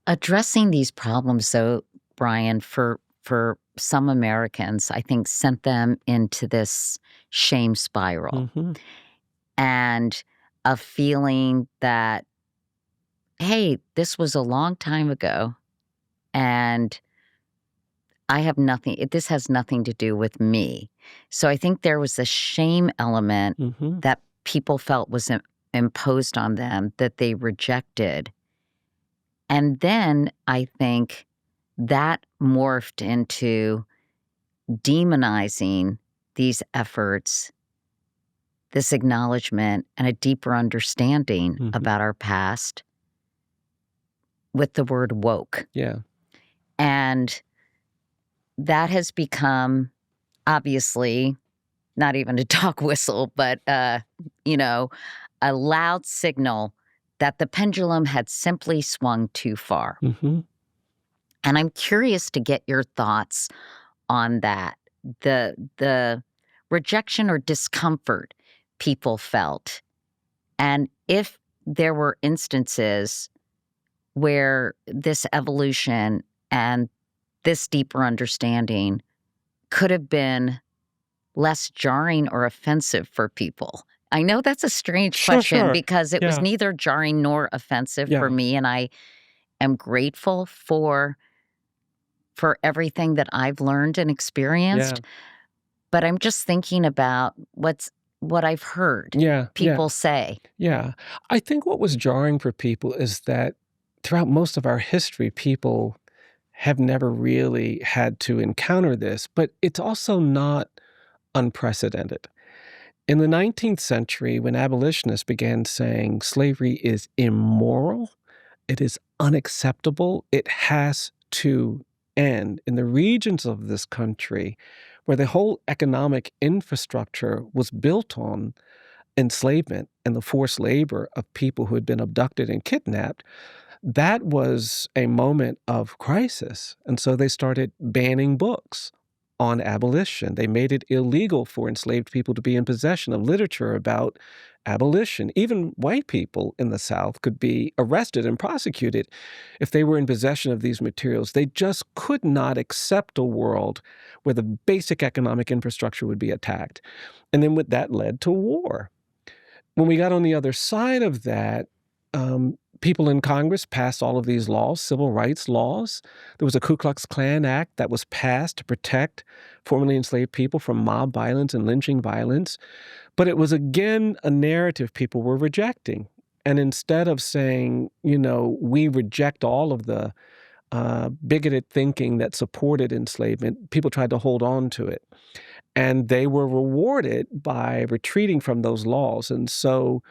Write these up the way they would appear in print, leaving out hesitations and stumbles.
Addressing these problems, though, Bryan, for some Americans, I think sent them into this shame spiral Mm-hmm. and a feeling that, hey, this was a long time ago, and this has nothing to do with me. So I think there was a shame element Mm-hmm. that people felt was imposed on them that they rejected. And then I think that morphed into demonizing these efforts, this acknowledgement, and a deeper understanding Mm-hmm. about our past with the word woke. Yeah. And that has become, obviously, not even a dog whistle, but, a loud signal that the pendulum had simply swung too far. Mm-hmm. And I'm curious to get your thoughts on that. The rejection or discomfort people felt, and if there were instances where this evolution and this deeper understanding could have been less jarring or offensive for people. I know that's a strange Sure, question sure. because it was Yeah. neither jarring nor offensive for Yeah. me, and I am grateful for everything that I've learned and Yeah. experienced. But I'm just thinking about what I've heard Yeah. Yeah. people say. Yeah. I think what was jarring for people is that throughout most of our history, people have never really had to encounter this, but it's also not unprecedented. In the 19th century, when abolitionists began saying slavery is immoral, it is unacceptable, it has to end, in the regions of this country where the whole economic infrastructure was built on enslavement and the forced labor of people who had been abducted and kidnapped, that was a moment of crisis. And so they started banning books on abolition. They made it illegal for enslaved people to be in possession of literature about abolition. Even white people in the South could be arrested and prosecuted if they were in possession of these materials. They just could not accept a world where the basic economic infrastructure would be attacked. And then that led to war. When we got on the other side of that, people in Congress passed all of these laws, civil rights laws. There was a Ku Klux Klan Act that was passed to protect formerly enslaved people from mob violence and lynching violence. But it was, again, a narrative people were rejecting. And instead of saying, we reject all of the bigoted thinking that supported enslavement, people tried to hold on to it. And they were rewarded by retreating from those laws. And so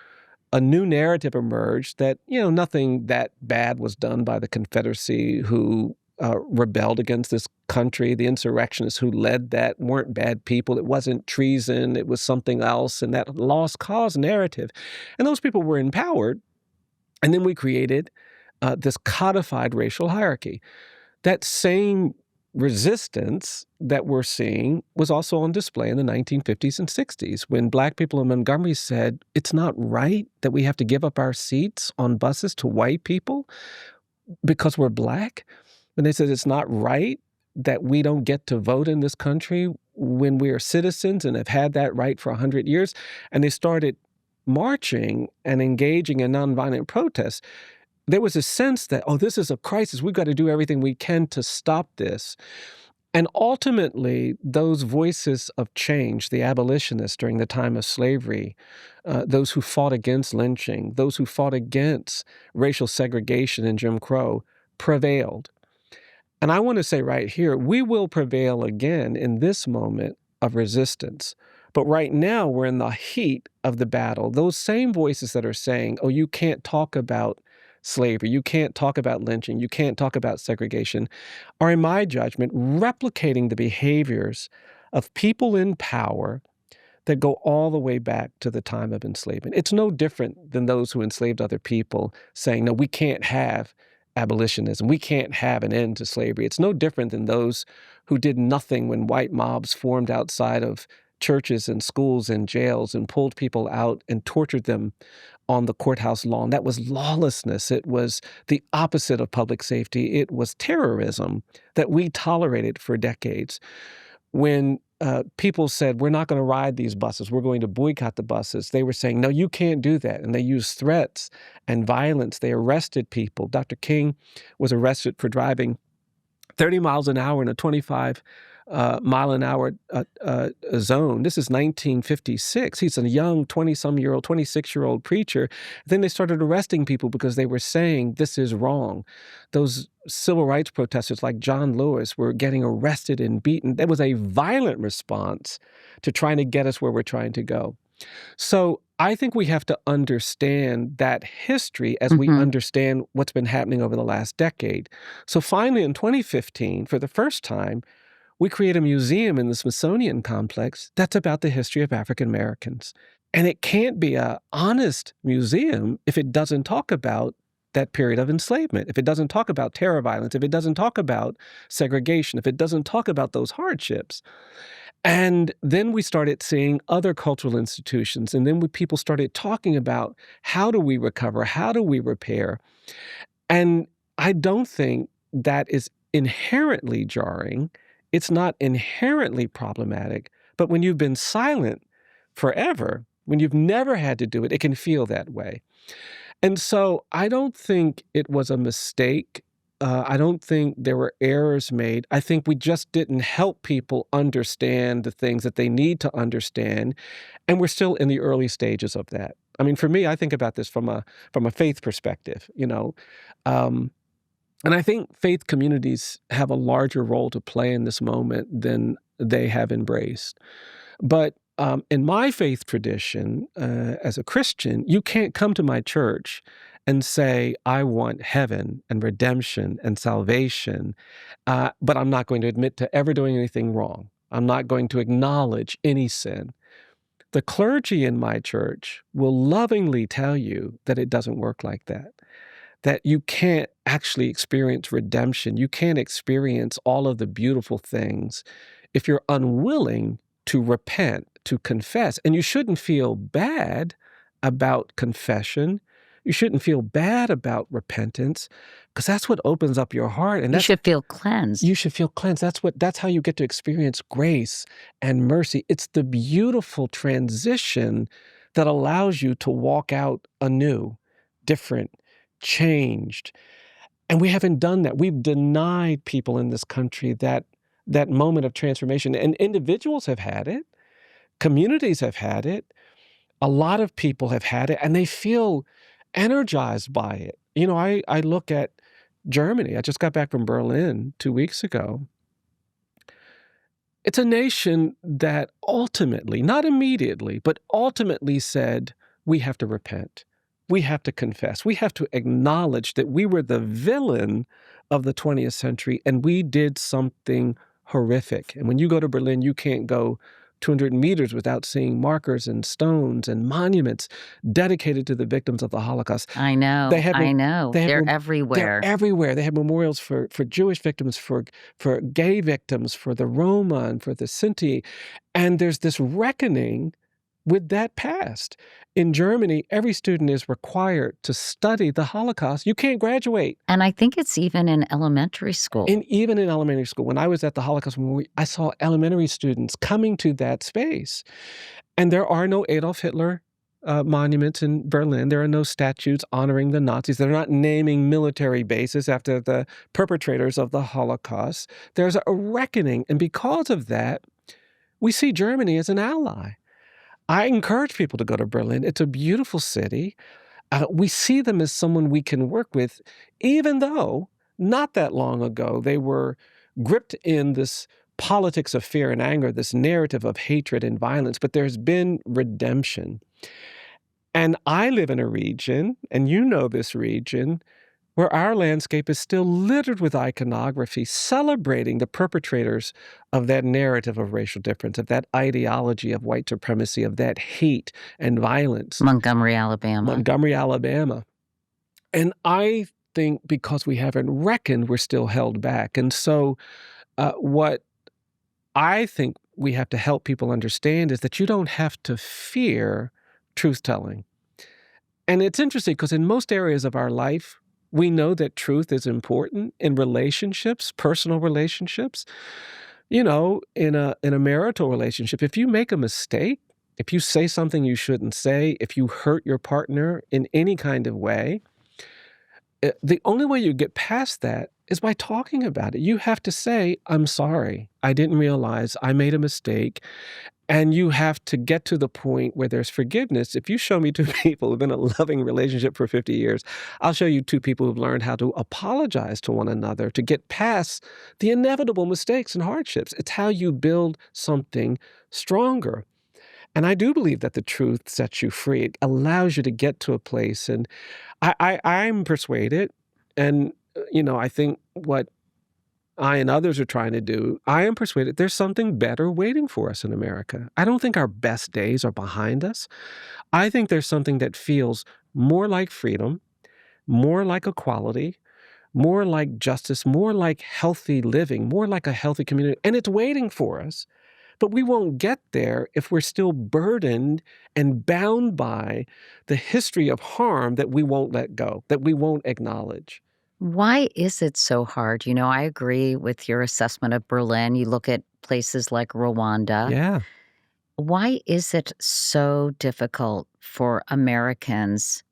a new narrative emerged that, nothing that bad was done by the Confederacy who rebelled against this country. The insurrectionists who led that weren't bad people. It wasn't treason. It was something else. And that lost cause narrative. And those people were empowered. And then we created this codified racial hierarchy. That same resistance that we're seeing was also on display in the 1950s and 60s when Black people in Montgomery said, it's not right that we have to give up our seats on buses to white people because we're Black. When they said it's not right that we don't get to vote in this country when we are citizens and have had that right for 100 years. And they started marching and engaging in nonviolent protests. There was a sense that, this is a crisis. We've got to do everything we can to stop this. And ultimately, those voices of change, the abolitionists during the time of slavery, those who fought against lynching, those who fought against racial segregation and Jim Crow, prevailed. And I want to say right here, we will prevail again in this moment of resistance. But right now, we're in the heat of the battle. Those same voices that are saying, you can't talk about slavery, you can't talk about lynching, you can't talk about segregation, are, in my judgment, replicating the behaviors of people in power that go all the way back to the time of enslavement. It's no different than those who enslaved other people saying, no, we can't have abolitionism. We can't have an end to slavery. It's no different than those who did nothing when white mobs formed outside of churches and schools and jails and pulled people out and tortured them on the courthouse lawn. That was lawlessness. It was the opposite of public safety. It was terrorism that we tolerated for decades. When people said, we're not going to ride these buses, we're going to boycott the buses, they were saying, no, you can't do that. And they used threats and violence. They arrested people. Dr. King was arrested for driving 30 miles an hour in a 25 mile an hour zone. This is 1956. He's a young 20-some-year-old, 26-year-old preacher. Then they started arresting people because they were saying this is wrong. Those civil rights protesters like John Lewis were getting arrested and beaten. That was a violent response to trying to get us where we're trying to go. So I think we have to understand that history as we understand what's been happening over the last decade. So finally, in 2015, for the first time, we create a museum in the Smithsonian complex that's about the history of African Americans. And it can't be an honest museum if it doesn't talk about that period of enslavement, if it doesn't talk about terror violence, if it doesn't talk about segregation, if it doesn't talk about those hardships. And then we started seeing other cultural institutions, and then people started talking about how do we recover, how do we repair? And I don't think that is inherently jarring. It's not inherently problematic, but when you've been silent forever, when you've never had to do it, it can feel that way. And so I don't think it was a mistake. I don't think there were errors made. I think we just didn't help people understand the things that they need to understand, and we're still in the early stages of that. I mean, for me, I think about this from a faith perspective, and I think faith communities have a larger role to play in this moment than they have embraced. But in my faith tradition, as a Christian, you can't come to my church and say, I want heaven and redemption and salvation, but I'm not going to admit to ever doing anything wrong. I'm not going to acknowledge any sin. The clergy in my church will lovingly tell you that it doesn't work like that. That you can't actually experience redemption. You can't experience all of the beautiful things if you're unwilling to repent, to confess. And you shouldn't feel bad about confession. You shouldn't feel bad about repentance, because that's what opens up your heart. And you should feel cleansed. You should feel cleansed. That's how you get to experience grace and mercy. It's the beautiful transition that allows you to walk out anew, different, changed. And we haven't done that. We've denied people in this country that moment of transformation. And individuals have had it. Communities have had it. A lot of people have had it, and they feel energized by it. I look at Germany. I just got back from Berlin 2 weeks ago. It's a nation that ultimately, not immediately, but ultimately said, we have to repent. We have to confess. We have to acknowledge that we were the villain of the 20th century and we did something horrific. And when you go to Berlin, you can't go 200 meters without seeing markers and stones and monuments dedicated to the victims of the Holocaust. I know. They're everywhere. They're everywhere. They have memorials for Jewish victims, for gay victims, for the Roma, and for the Sinti. And there's this reckoning with that past. In Germany, every student is required to study the Holocaust. You can't graduate. And I think it's even in elementary school. Even in elementary school. When I was at the Holocaust Memorial, I saw elementary students coming to that space. And there are no Adolf Hitler monuments in Berlin. There are no statues honoring the Nazis. They're not naming military bases after the perpetrators of the Holocaust. There's a reckoning. And because of that, we see Germany as an ally. I encourage people to go to Berlin. It's a beautiful city. We see them as someone we can work with, even though not that long ago they were gripped in this politics of fear and anger, this narrative of hatred and violence, but there's been redemption. And I live in a region, and you know this region, where our landscape is still littered with iconography celebrating the perpetrators of that narrative of racial difference, of that ideology of white supremacy, of that hate and violence. Montgomery, Alabama. And I think because we haven't reckoned, we're still held back. And so what I think we have to help people understand is that you don't have to fear truth-telling. And it's interesting because in most areas of our life, we know that truth is important in relationships, personal relationships. In a marital relationship, if you make a mistake, if you say something you shouldn't say, if you hurt your partner in any kind of way, the only way you get past that is by talking about it. You have to say, "I'm sorry. I didn't realize I made a mistake." And you have to get to the point where there's forgiveness. If you show me two people who've been in a loving relationship for 50 years, I'll show you two people who've learned how to apologize to one another to get past the inevitable mistakes and hardships. It's how you build something stronger. And I do believe that the truth sets you free. It allows you to get to a place. And I'm persuaded, and I think what I and others are trying to do, I am persuaded there's something better waiting for us in America. I don't think our best days are behind us. I think there's something that feels more like freedom, more like equality, more like justice, more like healthy living, more like a healthy community. And it's waiting for us. But we won't get there if we're still burdened and bound by the history of harm that we won't let go, that we won't acknowledge. Why is it so hard? I agree with your assessment of Berlin. You look at places like Rwanda. Yeah, Why is it so difficult for Americans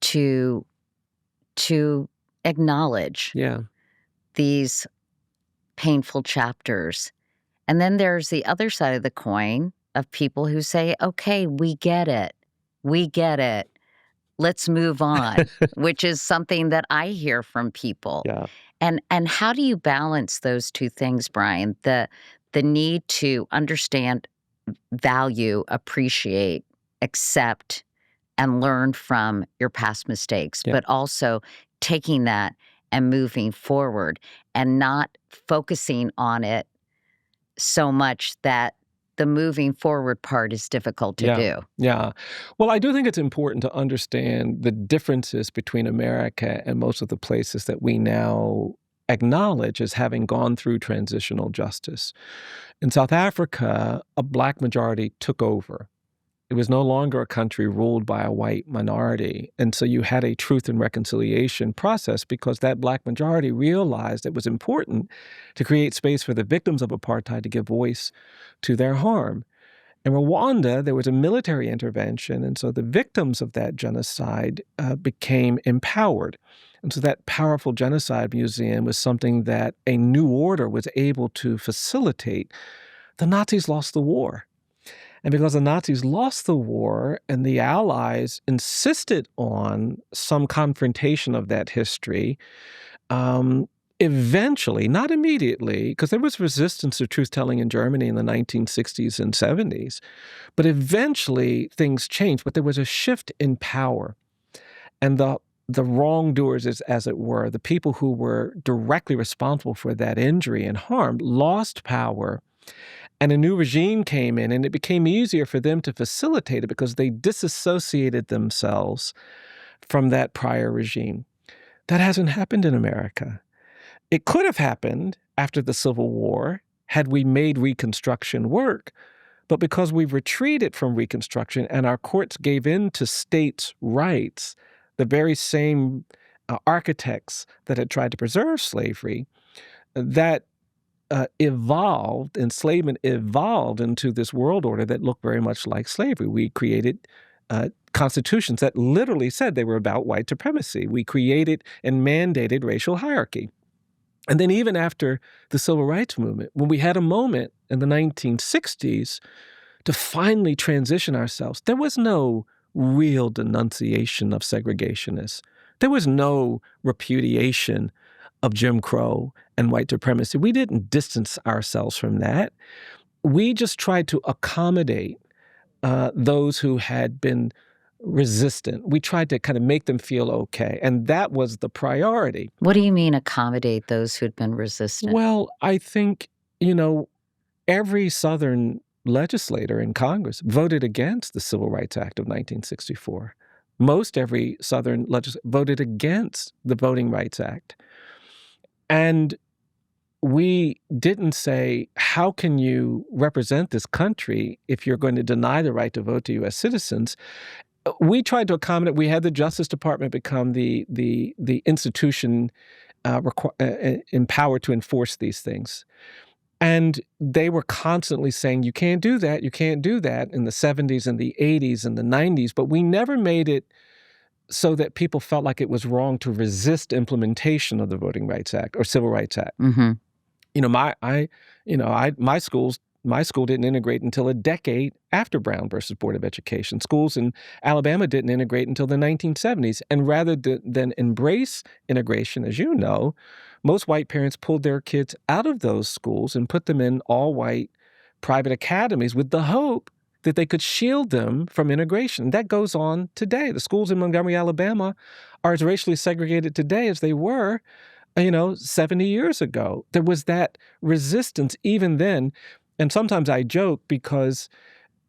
to to acknowledge yeah, these painful chapters? And then there's the other side of the coin of people who say, "Okay, we get it. We get it. Let's move on," which is something that I hear from people. yeah, And how do you balance those two things, Bryan? The need to understand, value, appreciate, accept, and learn from your past mistakes, yeah. but also taking that and moving forward and not focusing on it so much that the moving forward part is difficult to Yeah, do. yeah. Well, I do think it's important to understand the differences between America and most of the places that we now acknowledge as having gone through transitional justice. In South Africa, a Black majority took over. It was no longer a country ruled by a white minority. And so you had a truth and reconciliation process because that Black majority realized it was important to create space for the victims of apartheid to give voice to their harm. In Rwanda, there was a military intervention, and so the victims of that genocide became empowered. And so that powerful genocide museum was something that a new order was able to facilitate. The Nazis lost the war. And because the Nazis lost the war and the Allies insisted on some confrontation of that history, eventually, not immediately, because there was resistance to truth-telling in Germany in the 1960s and 70s, but eventually things changed. But there was a shift in power. And the wrongdoers, as it were, the people who were directly responsible for that injury and harm, lost power. And a new regime came in, and it became easier for them to facilitate it because they disassociated themselves from that prior regime. That hasn't happened in America. It could have happened after the Civil War had we made Reconstruction work, but because we've retreated from Reconstruction and our courts gave in to states' rights, the very same architects that had tried to preserve slavery, that enslavement evolved into this world order that looked very much like slavery. We created constitutions that literally said they were about white supremacy. We created and mandated racial hierarchy. And then even after the Civil Rights Movement, when we had a moment in the 1960s to finally transition ourselves, there was no real denunciation of segregationists. There was no repudiation of Jim Crow and white supremacy. We didn't distance ourselves from that. We just tried to accommodate those who had been resistant. We tried to kind of make them feel okay. And that was the priority. What do you mean accommodate those who'd been resistant? Well, I think, every Southern legislator in Congress voted against the Civil Rights Act of 1964. Most every Southern legislator voted against the Voting Rights Act. And we didn't say, how can you represent this country if you're going to deny the right to vote to U.S. citizens? We tried to accommodate. We had the Justice Department become the institution empowered to enforce these things. And they were constantly saying, you can't do that, you can't do that, in the 70s and the 80s and the 90s. But we never made it so that people felt like it was wrong to resist implementation of the Voting Rights Act or Civil Rights Act. Mm-hmm. My school didn't integrate until a decade after Brown versus Board of Education. Schools in Alabama didn't integrate until the 1970s. And rather than embrace integration, as you know, most white parents pulled their kids out of those schools and put them in all-white private academies with the hope that they could shield them from integration. That goes on today. The schools in Montgomery, Alabama are as racially segregated today as they were 70 years ago. There was that resistance even then. And sometimes I joke because,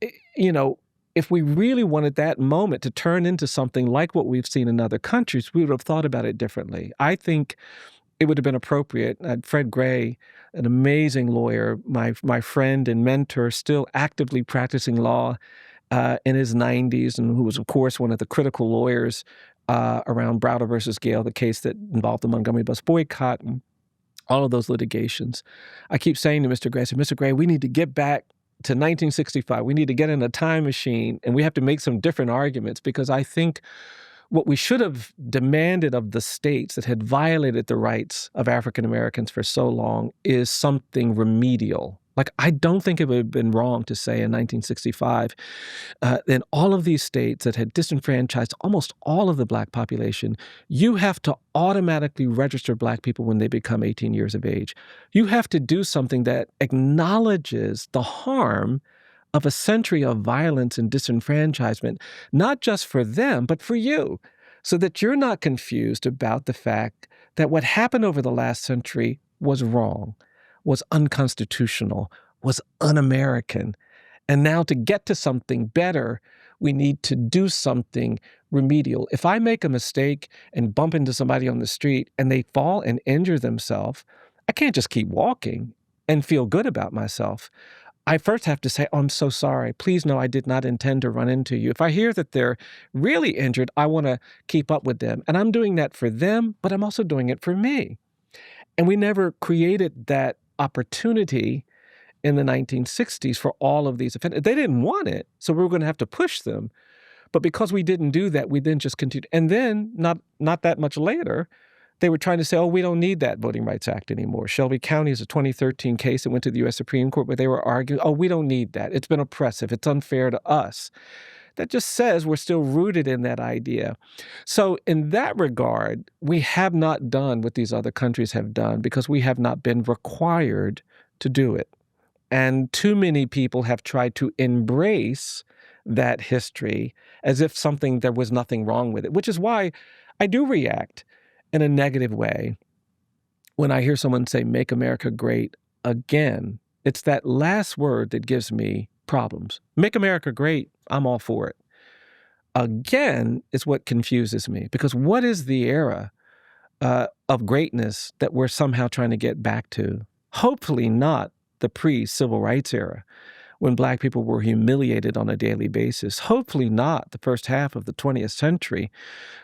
if we really wanted that moment to turn into something like what we've seen in other countries, we would have thought about it differently. I think it would have been appropriate. Fred Gray, an amazing lawyer, my friend and mentor, still actively practicing law in his 90s, and who was, of course, one of the critical lawyers around Browder versus Gale, the case that involved the Montgomery bus boycott and all of those litigations. I keep saying to Mr. Gray, Mr. Gray, we need to get back to 1965. We need to get in a time machine, and we have to make some different arguments, because I think what we should have demanded of the states that had violated the rights of African Americans for so long is something remedial. Like, I don't think it would have been wrong to say in 1965, in all of these states that had disenfranchised almost all of the Black population, you have to automatically register Black people when they become 18 years of age. You have to do something that acknowledges the harm of a century of violence and disenfranchisement, not just for them, but for you, so that you're not confused about the fact that what happened over the last century was wrong, was unconstitutional, was un-American. And now to get to something better, we need to do something remedial. If I make a mistake and bump into somebody on the street and they fall and injure themselves, I can't just keep walking and feel good about myself. I first have to say, oh, I'm so sorry. Please know I did not intend to run into you. If I hear that they're really injured, I want to keep up with them. And I'm doing that for them, but I'm also doing it for me. And we never created that opportunity in the 1960s for all of these offenders. They didn't want it, so we were going to have to push them. But because we didn't do that, we then just continued. And then, not that much later, they were trying to say, oh, we don't need that Voting Rights Act anymore. Shelby County is a 2013 case that went to the U.S. Supreme Court, where they were arguing, oh, we don't need that. It's been oppressive. It's unfair to us. That just says we're still rooted in that idea. So in that regard, we have not done what these other countries have done because we have not been required to do it. And too many people have tried to embrace that history as if there was nothing wrong with it, which is why I do react in a negative way when I hear someone say, make America great again. It's that last word that gives me problems. Make America great, I'm all for it. Again is what confuses me, because what is the era of greatness that we're somehow trying to get back to? Hopefully not the pre-civil rights era, when Black people were humiliated on a daily basis. Hopefully not the first half of the 20th century,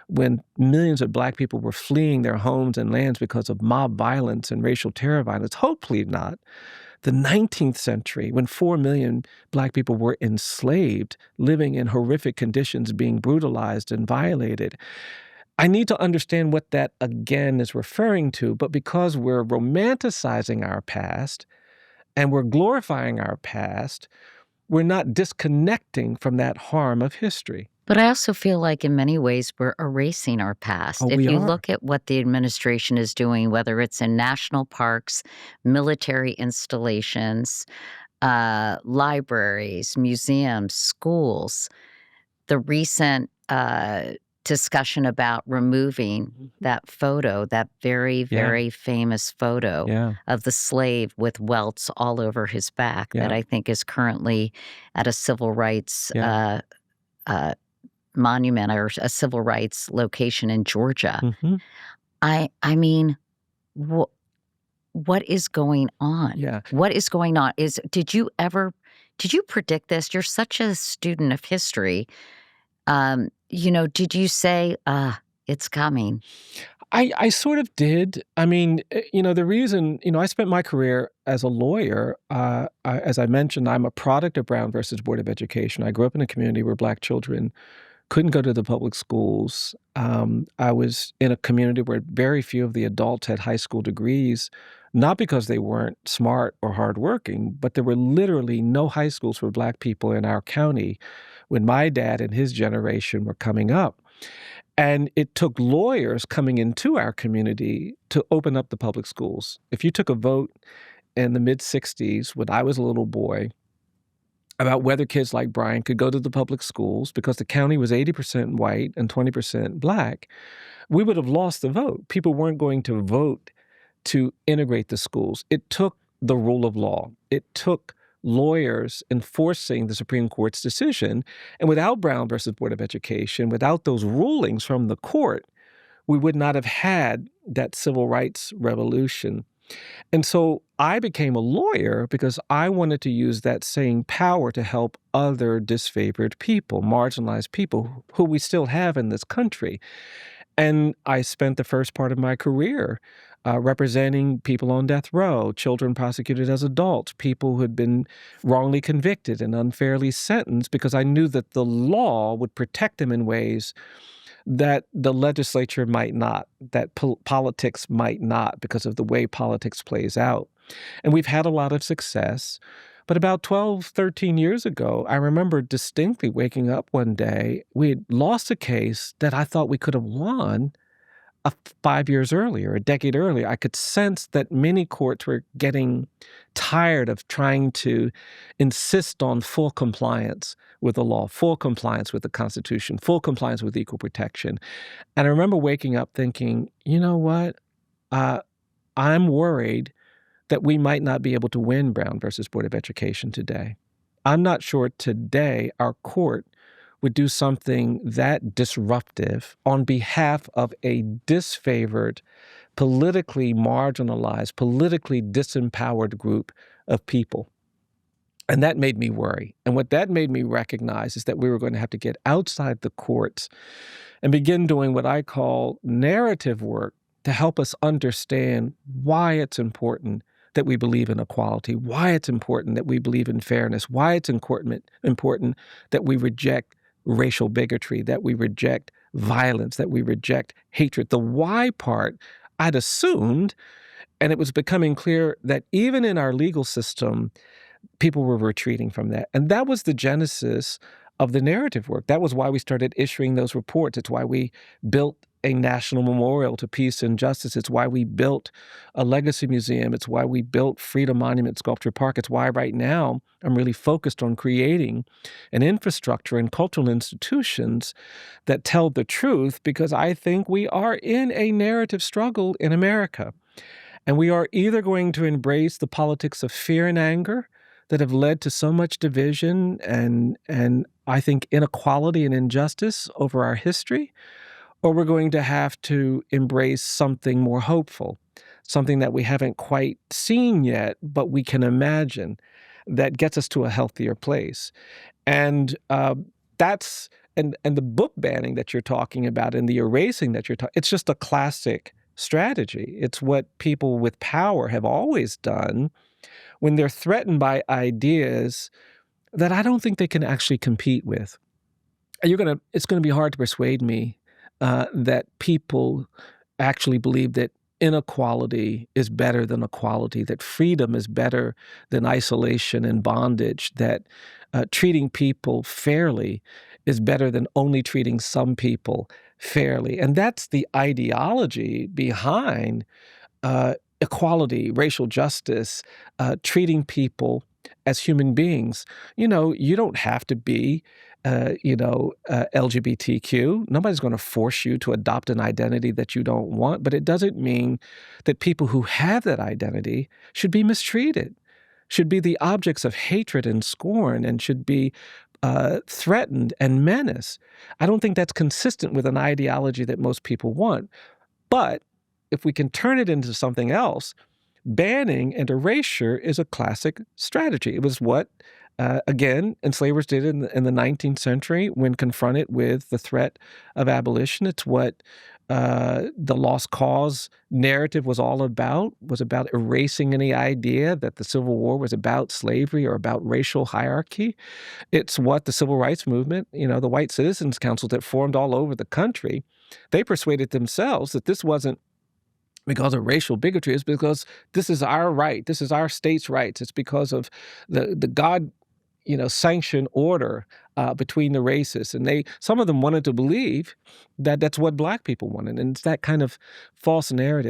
when millions of Black people were fleeing their homes and lands because of mob violence and racial terror violence. Hopefully not the 19th century, when 4 million Black people were enslaved, living in horrific conditions, being brutalized and violated. I need to understand what that again is referring to, but because we're romanticizing our past and we're glorifying our past, we're not disconnecting from that harm of history. But I also feel like in many ways we're erasing our past. Oh, If we you are. look at what the administration is doing, whether it's in national parks, military installations, libraries, museums, schools, the recent discussion about removing that photo, that very, very famous photo of the slave with welts all over his back that I think is currently at a civil rights monument or a civil rights location in Georgia. Mm-hmm. I mean, what is going on? Yeah. What is going on? Did you predict this? You're such a student of history. Did you say, it's coming? I sort of did. I mean, the reason, I spent my career as a lawyer. As I mentioned, I'm a product of Brown versus Board of Education. I grew up in a community where Black children couldn't go to the public schools. I was in a community where very few of the adults had high school degrees, not because they weren't smart or hardworking, but there were literally no high schools for Black people in our county when my dad and his generation were coming up. And it took lawyers coming into our community to open up the public schools. If you took a vote in the mid-'60s when I was a little boy about whether kids like Bryan could go to the public schools because the county was 80% white and 20% Black, we would have lost the vote. People weren't going to vote to integrate the schools. It took the rule of law. It took lawyers enforcing the Supreme Court's decision. And without Brown versus Board of Education, without those rulings from the court, we would not have had that civil rights revolution. And so I became a lawyer because I wanted to use that same power to help other disfavored people, marginalized people who we still have in this country. And I spent the first part of my career representing people on death row, children prosecuted as adults, people who had been wrongly convicted and unfairly sentenced, because I knew that the law would protect them in ways that the legislature might not, that politics might not, because of the way politics plays out. And we've had a lot of success. But about 12, 13 years ago, I remember distinctly waking up one day. We had lost a case that I thought we could have won 5 years earlier, a decade earlier. I could sense that many courts were getting tired of trying to insist on full compliance with the law, full compliance with the Constitution, full compliance with equal protection. And I remember waking up thinking, you know what? I'm worried that we might not be able to win Brown versus Board of Education today. I'm not sure today our court would do something that disruptive on behalf of a disfavored, politically marginalized, politically disempowered group of people. And that made me worry. And what that made me recognize is that we were going to have to get outside the courts and begin doing what I call narrative work to help us understand why it's important that we believe in equality, why it's important that we believe in fairness, why it's important that we reject racial bigotry, that we reject violence, that we reject hatred. The why part, I'd assumed, and it was becoming clear that even in our legal system, people were retreating from that. And that was the genesis of the narrative work. That was why we started issuing those reports. It's why we built a national memorial to peace and justice. It's why we built a legacy museum. It's why we built Freedom Monument Sculpture Park. It's why right now I'm really focused on creating an infrastructure and cultural institutions that tell the truth, because I think we are in a narrative struggle in America. And we are either going to embrace the politics of fear and anger that have led to so much division and I think inequality and injustice over our history, or we're going to have to embrace something more hopeful, something that we haven't quite seen yet, but we can imagine, that gets us to a healthier place. And that's and the book banning that you're talking about and the erasing that you're talking, it's just a classic strategy. It's what people with power have always done when they're threatened by ideas that I don't think they can actually compete with. It's gonna be hard to persuade me that people actually believe that inequality is better than equality, that freedom is better than isolation and bondage, that treating people fairly is better than only treating some people fairly. And that's the ideology behind equality, racial justice, treating people as human beings. You don't have to be, LGBTQ. Nobody's going to force you to adopt an identity that you don't want, but it doesn't mean that people who have that identity should be mistreated, should be the objects of hatred and scorn, and should be threatened and menaced. I don't think that's consistent with an ideology that most people want. But if we can turn it into something else, banning and erasure is a classic strategy. It was what, again, enslavers did in the 19th century when confronted with the threat of abolition. It's what the lost cause narrative was all about, was about erasing any idea that the Civil War was about slavery or about racial hierarchy. It's what the Civil Rights Movement, the white citizens councils that formed all over the country, they persuaded themselves that this wasn't because of racial bigotry, it's because this is our right, this is our state's rights. It's because of the God, sanctioned order between the races. And some of them wanted to believe that that's what Black people wanted. And it's that kind of false narrative